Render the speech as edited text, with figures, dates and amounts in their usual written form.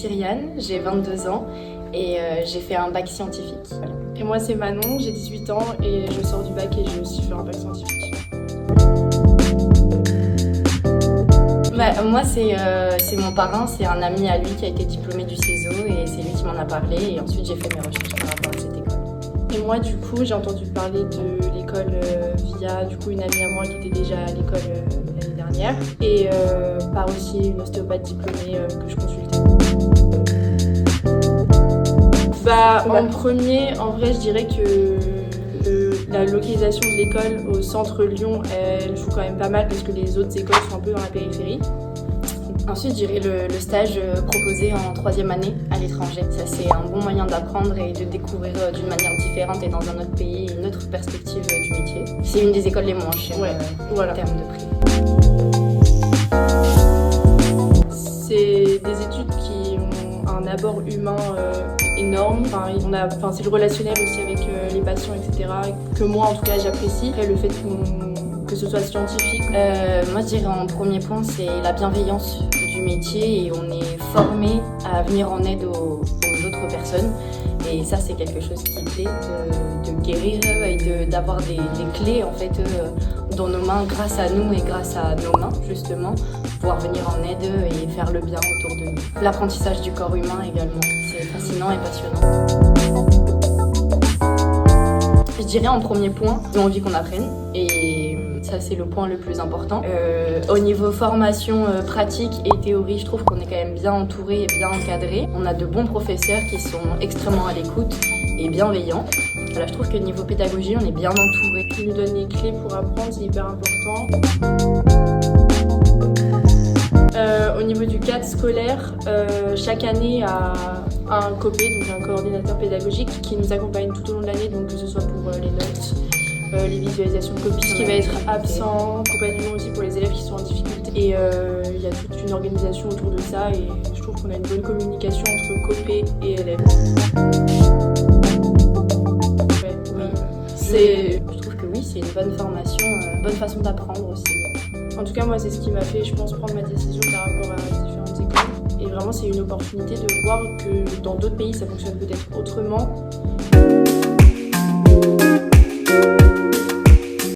Cyriane, j'ai 22 ans et j'ai fait un bac scientifique. Voilà. Et moi c'est Manon, j'ai 18 ans et je sors du bac et j'ai aussi fait un bac scientifique. Moi c'est mon parrain, c'est un ami à lui qui a été diplômé du CESO et c'est lui qui m'en a parlé et ensuite j'ai fait mes recherches par rapport à cette école. Et moi du coup j'ai entendu parler de l'école via une amie à moi qui était déjà à l'école l'année dernière et par aussi une ostéopathe diplômée que je consultais. En premier, en vrai je dirais que la localisation de l'école au centre Lyon, elle joue quand même pas mal parce que les autres écoles sont un peu dans la périphérie. Ensuite, je dirais le stage proposé en 3e année à l'étranger. Ça, c'est un bon moyen d'apprendre et de découvrir d'une manière différente et dans un autre pays une autre perspective du métier. C'est une des écoles les moins chères en termes de prix. C'est des études qui ont un abord humain énorme. C'est le relationnel aussi avec les patients, etc. que moi en tout cas j'apprécie. Après, le fait que ce soit scientifique. Moi je dirais en premier point c'est la bienveillance du métier et on est formé à venir en aide aux autres personnes et ça c'est quelque chose qui plaît de guérir et d'avoir des clés en fait dans nos mains grâce à nous et grâce à nos mains justement pouvoir venir en aide et faire le bien autour de nous. L'apprentissage du corps humain également, c'est fascinant et passionnant. Je dirais en premier point, j'ai envie qu'on apprenne et ça c'est le point le plus important. Au niveau formation pratique et théorie, je trouve qu'on est quand même bien entouré et bien encadré. On a de bons professeurs qui sont extrêmement à l'écoute et bienveillants. Voilà, je trouve que niveau pédagogie, on est bien entouré. Qui nous donne les clés pour apprendre, c'est hyper important. Au niveau du cadre scolaire, chaque année a un COPé, donc un coordinateur pédagogique, qui nous accompagne tout au long de l'année, donc que ce soit pour les notes, les visualisations de copies, ce qui va être absent, accompagnement aussi pour les élèves qui sont en difficulté. Et il y a toute une organisation autour de ça et je trouve qu'on a une bonne communication entre COPé et élèves. Je trouve que oui, c'est une bonne formation, bonne façon d'apprendre aussi. En tout cas, moi, c'est ce qui m'a fait, je pense, prendre ma décision par rapport à différentes écoles. Et vraiment, c'est une opportunité de voir que dans d'autres pays, ça fonctionne peut-être autrement.